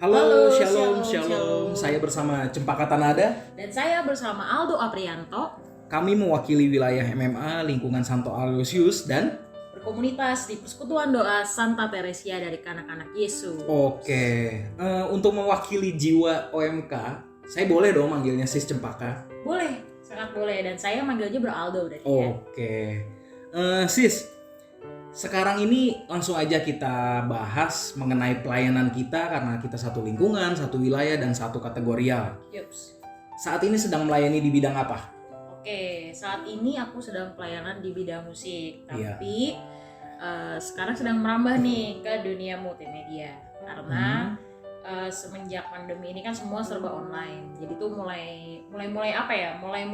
Halo, Shalom. shalom. Saya bersama Cempaka Tanada. Dan saya bersama Aldo Aprianto. Kami mewakili wilayah MMA lingkungan Santo Aloysius dan berkomunitas di Persekutuan Doa Santa Teresia dari Kanak-Kanak Yesus. Untuk mewakili jiwa OMK, saya boleh dong manggilnya Sis Cempaka? Boleh, sangat boleh. Dan saya manggilnya Bro Aldo berarti ya. Sis, sekarang ini langsung aja kita bahas mengenai pelayanan kita karena kita satu lingkungan, satu wilayah, dan satu kategorial. Yups. Saat ini sedang melayani di bidang apa? Saat ini aku sedang pelayanan di bidang musik. Iya. Tapi sekarang sedang merambah nih ke dunia multimedia. Karena semenjak pandemi ini kan semua serba online. Jadi tuh mulai apa ya? Mulai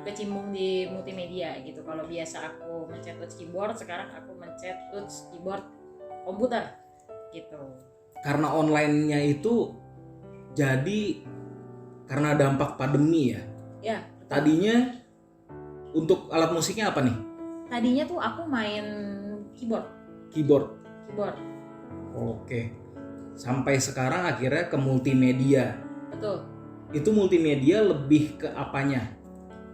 kecimbung di multimedia gitu. Kalau biasa aku mencet touch keyboard, sekarang aku mencet touch keyboard komputer gitu. Karena online-nya itu jadi karena dampak pandemi ya. Ya. Tadinya untuk alat musiknya apa nih? Tadinya tuh aku main keyboard. Oke. Sampai sekarang akhirnya ke multimedia. Betul. Itu multimedia lebih ke apanya?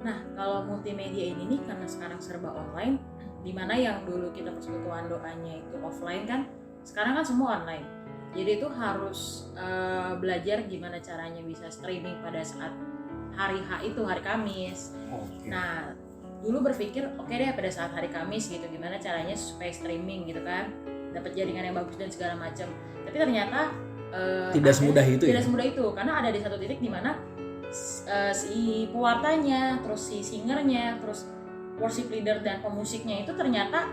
Nah, kalau multimedia ini nih karena sekarang serba online, dimana yang dulu kita persekutuan doanya itu offline kan, sekarang kan semua online. Jadi itu harus belajar gimana caranya bisa streaming pada saat hari H itu, hari Kamis. Nah, dulu berpikir oke deh pada saat hari Kamis gitu, gimana caranya supaya streaming gitu kan, dapat jaringan yang bagus dan segala macam. Tapi ternyata tidak semudah itu. Tidak semudah itu, karena ada di satu titik di mana si pewartanya, terus si singernya, terus worship leader dan pemusiknya itu ternyata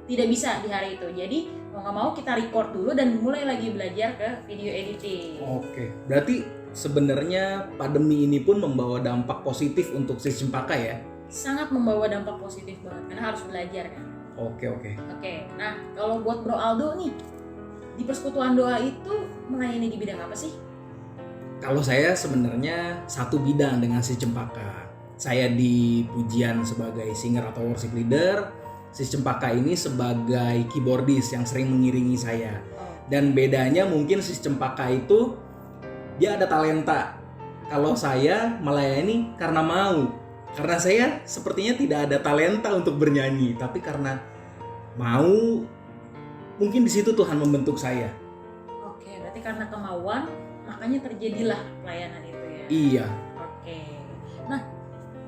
tidak bisa di hari itu. Jadi mau nggak mau kita record dulu dan mulai lagi belajar ke video editing. Oke, berarti sebenarnya pandemi ini pun membawa dampak positif untuk Sis Cempaka ya? Sangat membawa dampak positif banget karena harus belajar kan. Oke. Nah, kalau buat Bro Aldo nih, di Persekutuan Doa itu melayani di bidang apa sih? Kalau saya sebenarnya satu bidang dengan Sis Cempaka. Saya di pujian sebagai singer atau worship leader. Sis Cempaka ini sebagai keyboardist yang sering mengiringi saya. Dan bedanya mungkin Sis Cempaka itu dia ada talenta. Kalau saya melayani karena mau. Karena saya sepertinya tidak ada talenta untuk bernyanyi, tapi karena mau, mungkin di situ Tuhan membentuk saya. Oke, berarti karena kemauan makanya terjadilah pelayanan itu ya. Iya. Oke. Nah,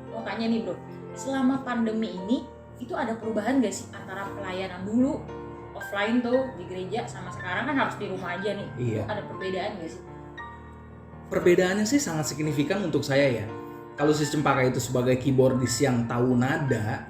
mau tanya nih bro, selama pandemi ini itu ada perubahan gak sih antara pelayanan dulu offline tuh di gereja sama sekarang kan harus di rumah aja nih? Iya. Itu ada perbedaan gak sih? Perbedaannya sih sangat signifikan untuk saya ya. Kalau Sis Cempaka itu sebagai keyboardist yang tahu nada,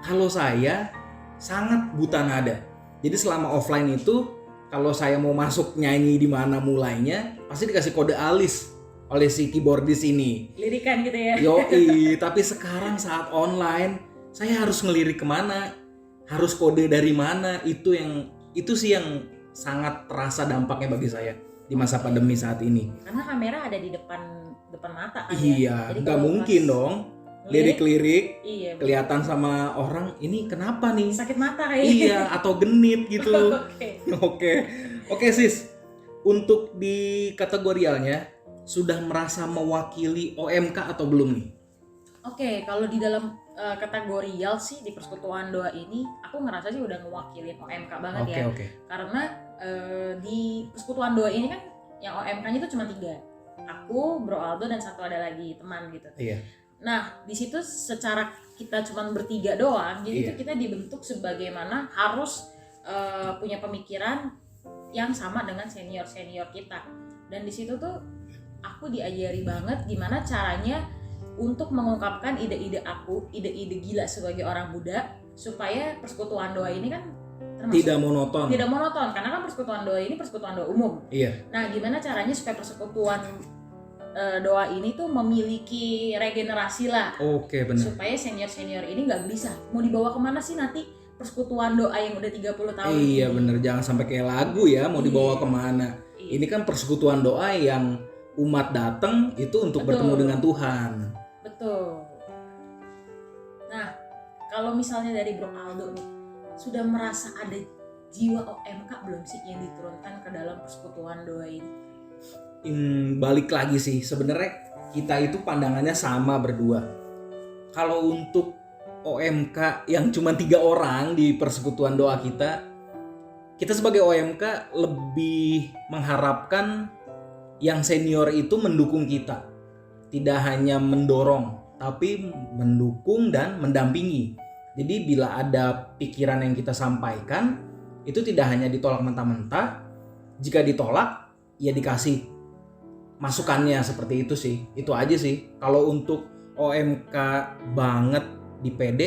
kalau saya sangat buta nada. Jadi selama offline itu kalau saya mau masuk nyanyi di mana mulainya, pasti dikasih kode alis oleh si keyboardist ini. Lirikan gitu ya? Yoi, tapi sekarang saat online, saya harus ngelirik kemana, harus kode dari mana, itu sih yang sangat terasa dampaknya bagi saya di masa pandemi saat ini. Karena kamera ada di depan mata kan iya, ya? nggak mungkin dong. Lirik-lirik, iya, kelihatan sama orang, ini kenapa nih? Sakit mata kayaknya. Iya, atau genit gitu. Oke. Oke sis, untuk di kategorialnya sudah merasa mewakili OMK atau belum nih? Oke, kalau di dalam kategorial sih di Persekutuan Doa ini aku ngerasa sih udah ngewakilin OMK banget ya. Oke. Karena di Persekutuan Doa ini kan yang OMK-nya itu cuma 3. Aku, Bro Aldo, dan satu ada lagi teman gitu. Iya. Nah, di situ secara kita cuma bertiga doang, jadi itu kita dibentuk sebagaimana harus punya pemikiran yang sama dengan senior kita. Dan di situ tuh aku diajari banget gimana caranya untuk mengungkapkan ide-ide gila sebagai orang muda supaya Persekutuan Doa ini kan tidak monoton karena kan Persekutuan Doa ini persekutuan doa umum. Iya. Nah, gimana caranya supaya Persekutuan Doa ini tuh memiliki regenerasi lah. Oke, benar. Supaya senior ini nggak bisa mau dibawa kemana sih nanti Persekutuan Doa yang udah 30 tahun Iya ini. bener, jangan sampai kayak lagu ya mau dibawa kemana. Ini kan Persekutuan Doa yang umat datang itu untuk bertemu dengan Tuhan. Betul. Nah, kalau misalnya dari Bro Aldo nih sudah merasa ada jiwa OMK belum sih yang diturunkan ke dalam persekutuan doa ini? Balik lagi sih, sebenarnya kita itu pandangannya sama berdua. Kalau untuk OMK yang cuma 3 orang di persekutuan doa kita sebagai OMK lebih mengharapkan yang senior itu mendukung kita. Tidak hanya mendorong, tapi mendukung dan mendampingi. Jadi bila ada pikiran yang kita sampaikan, itu tidak hanya ditolak mentah-mentah. Jika ditolak, ya dikasih masukannya, seperti itu sih. Itu aja sih. Kalau untuk OMK banget di PD,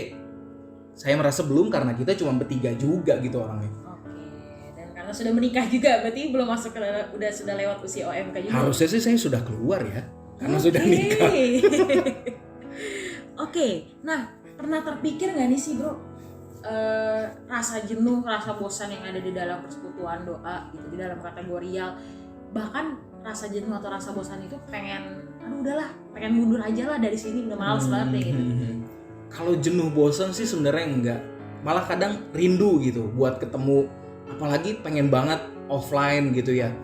saya merasa belum, karena kita cuma bertiga juga gitu orangnya. Oke, dan karena sudah menikah juga, berarti belum masuk ke sudah lewat usia OMK juga. Harusnya sih saya sudah keluar ya, karena sudah nikah. Oke, nah pernah terpikir nggak nih sih bro, rasa jenuh, rasa bosan yang ada di dalam persekutuan doa gitu, di dalam kategorial, bahkan rasa jenuh atau rasa bosan itu pengen, udahlah, pengen mundur aja lah dari sini, udah males banget deh gitu. Kalau jenuh bosan sih sebenarnya enggak, malah kadang rindu gitu buat ketemu, apalagi pengen banget offline gitu ya.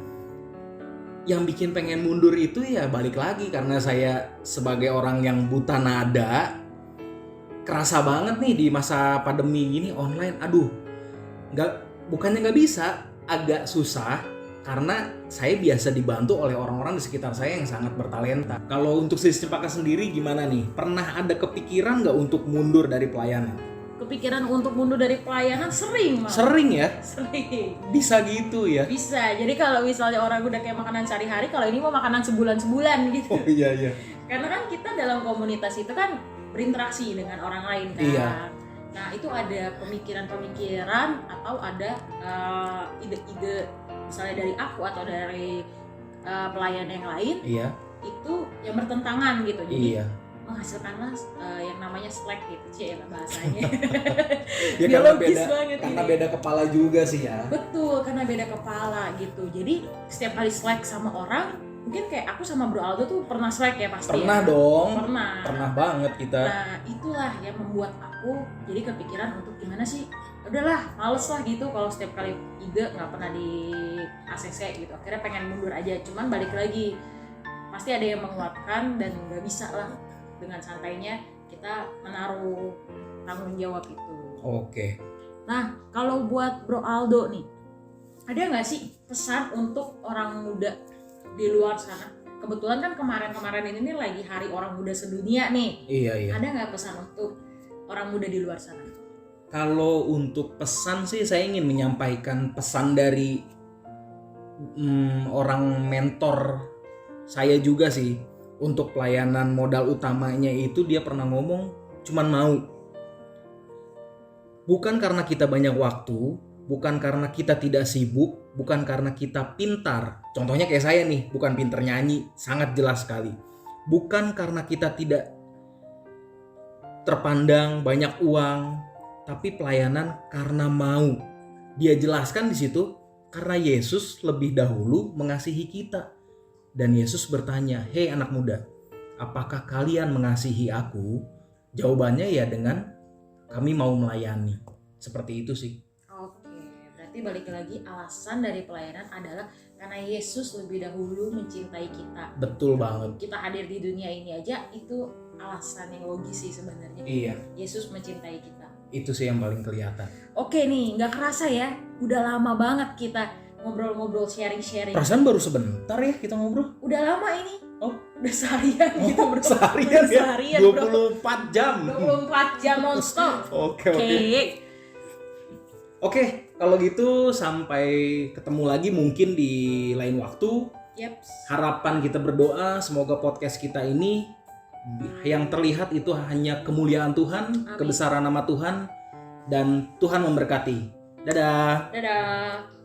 Yang bikin pengen mundur itu ya balik lagi karena saya sebagai orang yang buta nada, kerasa banget nih di masa pandemi gini online, bukannya nggak bisa, agak susah karena saya biasa dibantu oleh orang-orang di sekitar saya yang sangat bertalenta. Kalau untuk Sis Cempaka sendiri gimana nih? Pernah ada kepikiran nggak untuk mundur dari pelayanan? Kepikiran untuk mundur dari pelayanan sering malah. Sering ya? Sering. Bisa gitu ya? Bisa. Jadi kalau misalnya orang udah kayak makanan sehari-hari, kalau ini mau makanan sebulan-sebulan gitu. Oh iya. Karena kan kita dalam komunitas itu kan berinteraksi dengan orang lain kan. Iya. Nah itu ada pemikiran-pemikiran atau ada ide-ide misalnya dari aku atau dari pelayan yang lain. Iya. Itu yang bertentangan gitu. Jadi iya. menghasilkanlah yang namanya slack gitu sih ya bahasanya. Ya karena beda kepala juga sih ya. Betul, karena beda kepala gitu. Jadi setiap kali slack sama orang, mungkin kayak aku sama Bro Aldo tuh pernah slack ya pasti. Pernah ya? dong. Pernah Banget kita. Nah itulah yang membuat aku jadi kepikiran untuk gimana sih, udahlah males lah gitu kalau setiap kali ide nggak pernah di ACC gitu. Akhirnya pengen mundur aja, cuman balik lagi pasti ada yang menguatkan dan nggak bisa lah dengan santainya kita menaruh tanggung jawab itu. Oke. Nah kalau buat Bro Aldo nih, ada nggak sih pesan untuk orang muda di luar sana? Kebetulan kan kemarin ini nih lagi Hari Orang Muda Sedunia nih. Iya. Ada nggak pesan untuk orang muda di luar sana? Kalau untuk pesan sih saya ingin menyampaikan pesan dari orang mentor saya juga sih. Untuk pelayanan modal utamanya itu dia pernah ngomong cuman mau. Bukan karena kita banyak waktu, bukan karena kita tidak sibuk, bukan karena kita pintar. Contohnya kayak saya nih, bukan pintar nyanyi, sangat jelas sekali. Bukan karena kita tidak terpandang banyak uang, tapi pelayanan karena mau. Dia jelaskan di situ karena Yesus lebih dahulu mengasihi kita. Dan Yesus bertanya, "Hei anak muda, apakah kalian mengasihi aku?" Jawabannya ya dengan kami mau melayani. Seperti itu sih. Oke, berarti balik lagi alasan dari pelayanan adalah karena Yesus lebih dahulu mencintai kita. Betul banget. Kita hadir di dunia ini aja itu alasan yang logis sih sebenarnya. Iya. Yesus mencintai kita. Itu sih yang paling kelihatan. Oke nih, nggak kerasa ya, udah lama banget kita ngobrol-ngobrol, sharing-sharing. Perasaan baru sebentar ya kita ngobrol. Udah lama ini. Oh, udah seharian gitu bro. Seharian ya? Seharian 24 jam. 24 jam nonstop. Oke. Oke, kalau gitu sampai ketemu lagi mungkin di lain waktu. Yep. Harapan kita berdoa semoga podcast kita ini yang terlihat itu hanya kemuliaan Tuhan, Amin. Kebesaran nama Tuhan, dan Tuhan memberkati. Dadah. Dadah.